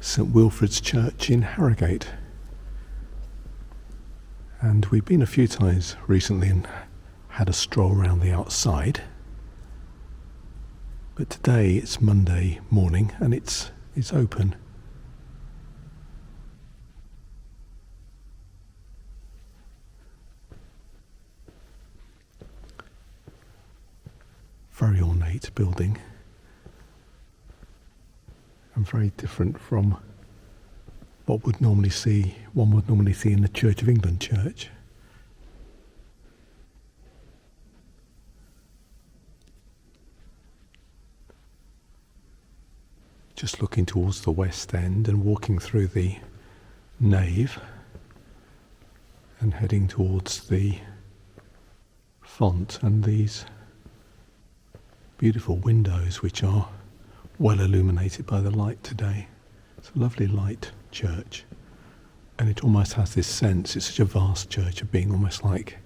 St Wilfrid's Church in Harrogate. And we've been a few times recently and had a stroll around the outside. But today it's Monday morning and it's open. Very ornate building. And very different from what one would normally see in the Church of England church. Just looking towards the west end and walking through the nave and heading towards the font and these beautiful windows which are well illuminated by the light today. It's a lovely light church, and it almost has this sense, it's such a vast church, of being almost like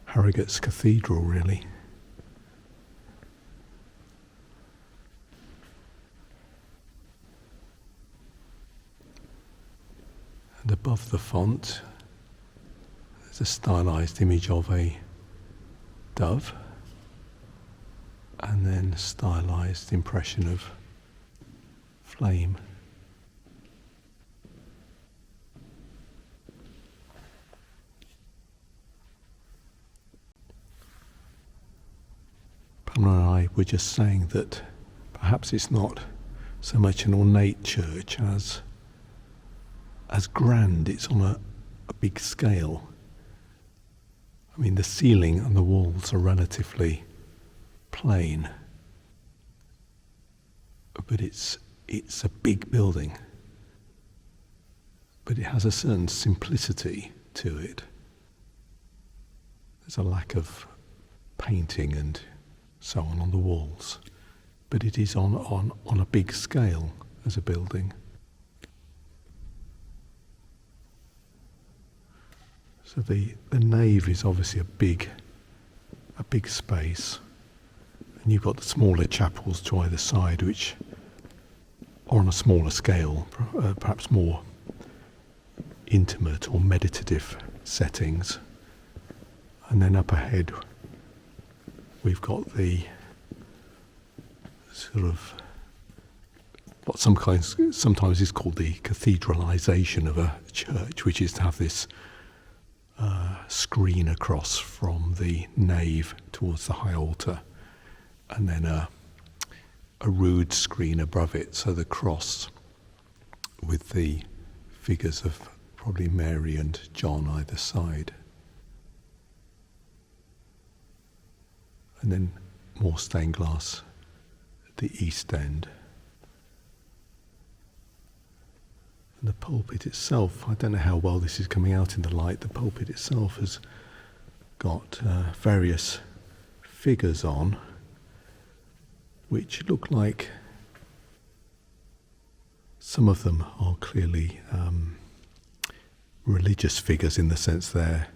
Harrogate's cathedral, really. And above the font there's a stylized image of a dove, and then stylized impression of flame. Pamela and I were just saying that perhaps it's not so much an ornate church as grand. It's on a big scale. I mean, the ceiling and the walls are relatively plain, but it's a big building, but it has a certain simplicity to it. There's a lack of painting and so on the walls, but it is on a big scale as a building. So the nave is obviously a big space. And you've got the smaller chapels to either side, which are on a smaller scale, perhaps more intimate or meditative settings. And then up ahead, we've got the sort of what sometimes is called the cathedralisation of a church, which is to have this screen across from the nave towards the high altar, and then a rood screen above it, so the cross with the figures of probably Mary and John either side. And then more stained glass at the east end. And the pulpit itself, I don't know how well this is coming out in the light, the pulpit itself has got various figures on, which look like some of them are clearly religious figures, in the sense they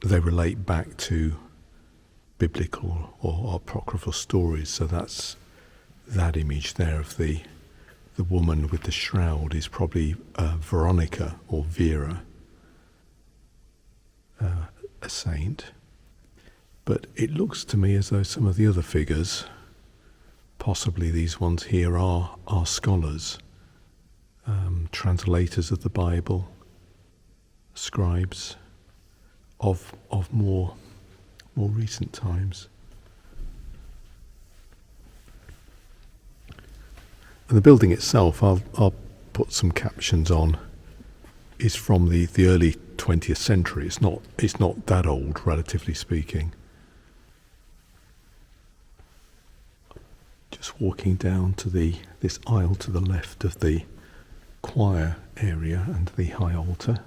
relate back to biblical or apocryphal stories. So that's that image there of the woman with the shroud is probably Veronica or Vera, a saint. But it looks to me as though some of the other figures, possibly these ones here, are scholars, translators of the Bible, scribes of more recent times. And the building itself, I'll put some captions on, is from the early 20th century. It's not that old, relatively speaking. Just walking down to this aisle to the left of the choir area and the high altar.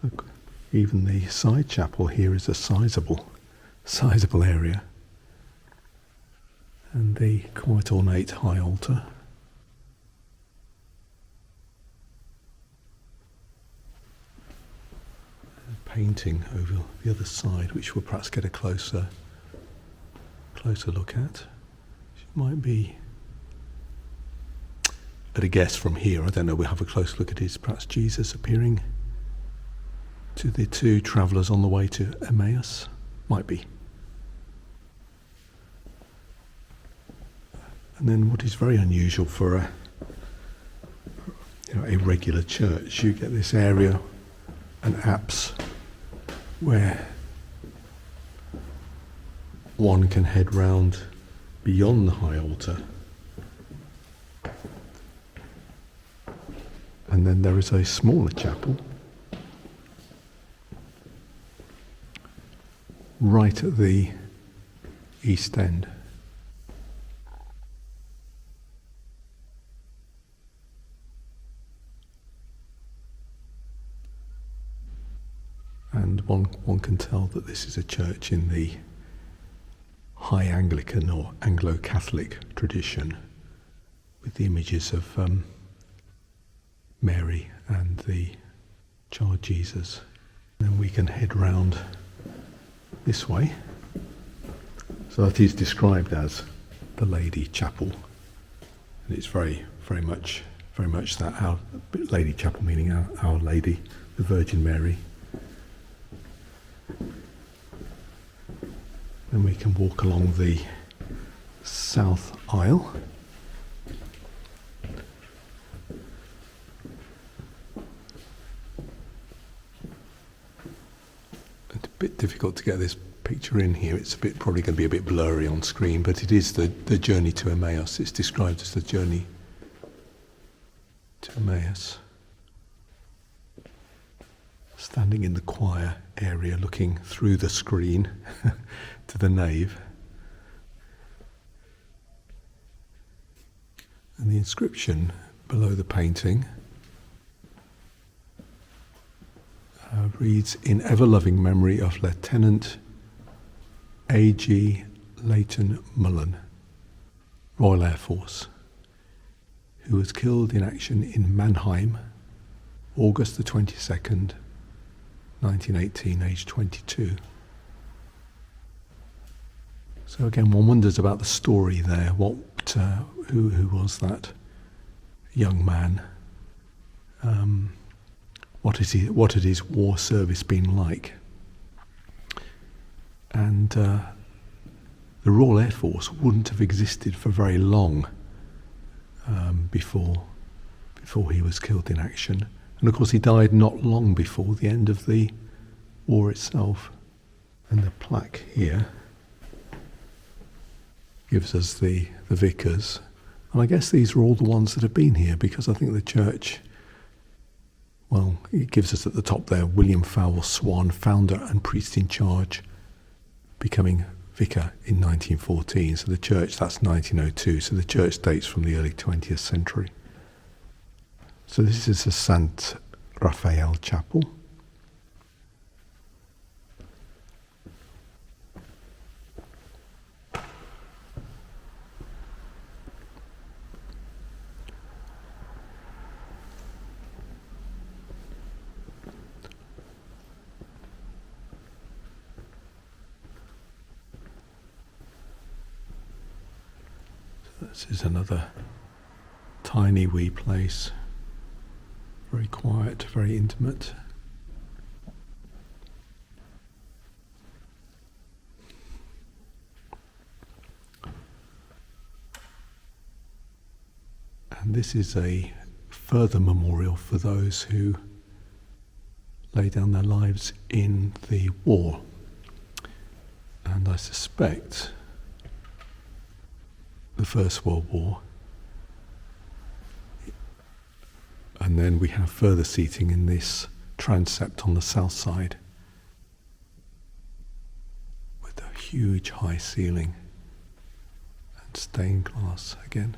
So even the side chapel here is a sizable area. And the quite ornate high altar. Painting over the other side, which we'll perhaps get a closer closer look at. She might be, at a guess from here, I don't know, we'll have a close look at it, perhaps Jesus appearing to the two travellers on the way to Emmaus. Might be. And then what is very unusual for a regular church, you get this area, an apse, where one can head round beyond the high altar, and then there is a smaller chapel right at the east end. And one can tell that this is a church in the High Anglican or Anglo-Catholic tradition, with the images of Mary and the child Jesus. Then we can head round this way. So that is described as the Lady Chapel, and it's very much that, Our Lady Chapel meaning Our Lady, the Virgin Mary. Then we can walk along the south aisle. It's a bit difficult to get this picture in here. It's probably going to be a bit blurry on screen, but it is the journey to Emmaus. It's described as the journey to Emmaus. Standing in the choir area, looking through the screen to the nave. And the inscription below the painting reads, "In ever-loving memory of Lieutenant A.G. Leighton Mullen, Royal Air Force, who was killed in action in Mannheim, August the 22nd, 1918, aged 22. So again, one wonders about the story there. Who was that young man? What had his war service been like? And the Royal Air Force wouldn't have existed for very long before he was killed in action. And of course he died not long before the end of the war itself. And the plaque here gives us the vicars. And I guess these are all the ones that have been here, because I think the church, well, it gives us at the top there, William Fowell Swan, founder and priest in charge, becoming vicar in 1914. So the church, that's 1902. So the church dates from the early 20th century. So this is the St. Raphael Chapel. So this is another tiny wee place. Very quiet, very intimate. And this is a further memorial for those who lay down their lives in the war. And I suspect the First World War. And then we have further seating in this transept on the south side with a huge high ceiling and stained glass again.